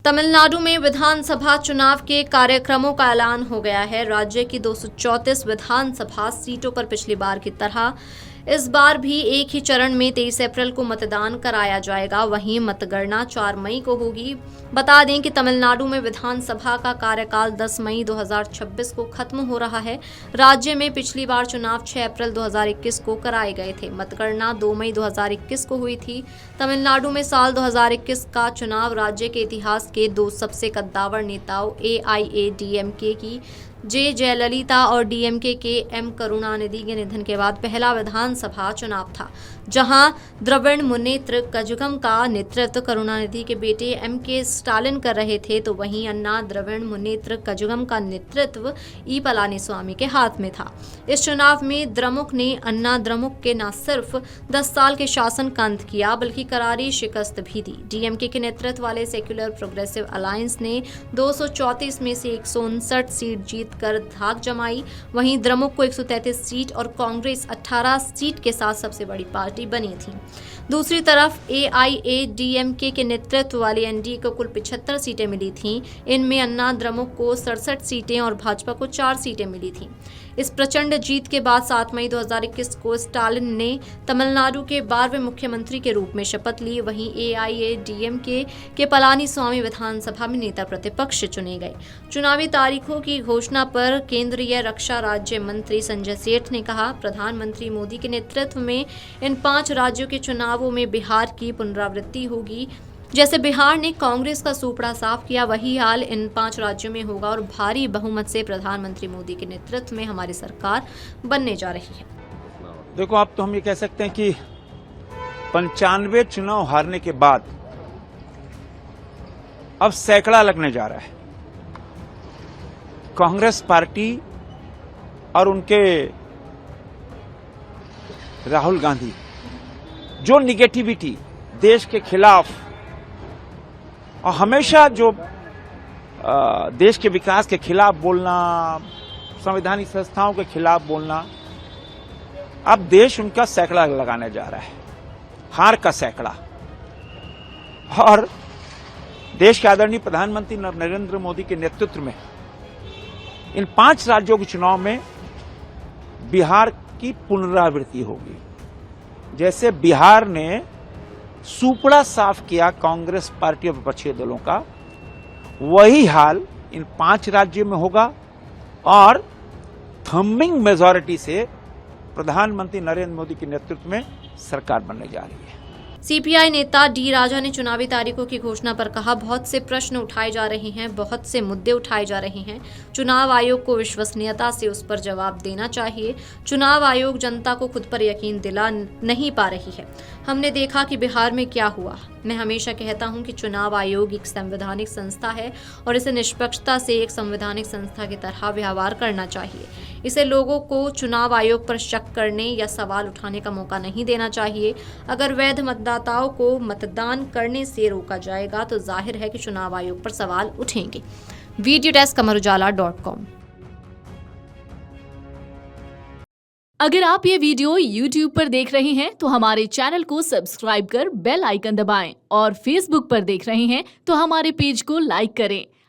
तमिलनाडु में विधानसभा चुनाव के कार्यक्रमों का ऐलान हो गया है। राज्य की 234 विधानसभा सीटों पर पिछली बार की तरह इस बार भी एक ही चरण में 23 अप्रैल को मतदान कराया जाएगा। वहीं मतगणना 4 मई को होगी। बता दें कि तमिलनाडु में विधानसभा का कार्यकाल 10 मई 2026 को खत्म हो रहा है। राज्य में पिछली बार चुनाव 6 अप्रैल 2021 को कराए गए थे। मतगणना 2 मई 2021 को हुई थी। तमिलनाडु में साल 2021 का चुनाव राज्य के इतिहास के 2 सबसे कद्दावर नेताओं AIADMK की जे जयललिता और DMK के M करुणानिधि के निधन के बाद पहला विधानसभा चुनाव था, जहां द्रविड़ मुन्नेत्र कझगम का नेतृत्व करुणानिधि के बेटे MK स्टालिन कर रहे थे, तो वहीं अन्ना द्रविड़ मुन्नेत्र कझगम का नेतृत्व ई पलानीस्वामी के हाथ में था। इस चुनाव में द्रमुक ने अन्ना द्रमुक के न सिर्फ 10 साल के शासन का अंत किया, बल्कि करारी शिकस्त भी दी। DMK के नेतृत्व वाले सेक्युलर प्रोग्रेसिव अलायंस ने 234 में से 159 सीट जीत कर धाक जमाई। वहीं द्रमुक को 133 सीट और कांग्रेस 18 सीट के साथ सबसे बड़ी पार्टी बनी थी। दूसरी तरफ AIADMK के नेतृत्व वाली NDA को कुल 75 सीटें मिली थीं। इनमें अन्ना द्रमुक को 67 सीटें और भाजपा को 4 सीटें मिली थीं। इस प्रचंड जीत के बाद 7 मई 2021 को स्टालिन ने तमिलनाडु के 12वें मुख्यमंत्री के रूप में शपथ ली। वहीं AIADMK के पलानीस्वामी विधानसभा में नेता प्रतिपक्ष चुने गए। चुनावी तारीखों की घोषणा पर केंद्रीय रक्षा राज्य मंत्री संजय सेठ ने कहा, प्रधानमंत्री मोदी के नेतृत्व में इन 5 राज्यों के चुनावों में बिहार की पुनरावृत्ति होगी। जैसे बिहार ने कांग्रेस का सूपड़ा साफ किया, वही हाल इन 5 राज्यों में होगा और भारी बहुमत से प्रधानमंत्री मोदी के नेतृत्व में हमारी सरकार बनने जा रही है। देखो, अब तो हम ये कह सकते हैं कि 95 चुनाव हारने के बाद अब सैकड़ा लगने जा रहा है। कांग्रेस पार्टी और उनके राहुल गांधी जो निगेटिविटी देश के खिलाफ और हमेशा जो देश के विकास के खिलाफ बोलना, संवैधानिक संस्थाओं के खिलाफ बोलना, अब देश उनका सैकड़ा लगाने जा रहा है, हार का सैकड़ा। और देश के आदरणीय प्रधानमंत्री नरेंद्र मोदी के नेतृत्व में इन 5 राज्यों के चुनाव में बिहार की पुनरावृत्ति होगी। जैसे बिहार ने सूपड़ा साफ किया कांग्रेस पार्टी और विपक्षी दलों का, वही हाल इन 5 राज्यों में होगा और थम्बिंग मेजॉरिटी से प्रधानमंत्री नरेंद्र मोदी के नेतृत्व में सरकार बनने जा रही है। CPI नेता D राजा ने चुनावी तारीखों की घोषणा पर कहा, बहुत से प्रश्न उठाए जा रहे हैं, बहुत से मुद्दे उठाए जा रहे हैं। चुनाव आयोग को विश्वसनीयता से उस पर जवाब देना चाहिए। चुनाव आयोग जनता को खुद पर यकीन दिला नहीं पा रही है। हमने देखा कि बिहार में क्या हुआ। मैं हमेशा कहता हूं कि चुनाव आयोग एक संवैधानिक संस्था है और इसे निष्पक्षता से एक संवैधानिक संस्था की तरह व्यवहार करना चाहिए। इसे लोगों को चुनाव आयोग पर शक करने या सवाल उठाने का मौका नहीं देना चाहिए। अगर वैध मतदाताओं को मतदान करने से रोका जाएगा तो जाहिर है कि चुनाव आयोग पर सवाल उठेंगे। Video desk amarujala.com। अगर आप ये वीडियो YouTube पर देख रहे हैं तो हमारे चैनल को सब्सक्राइब कर बेल आइकन दबाएं और Facebook पर देख रहे हैं तो हमारे पेज को लाइक करें।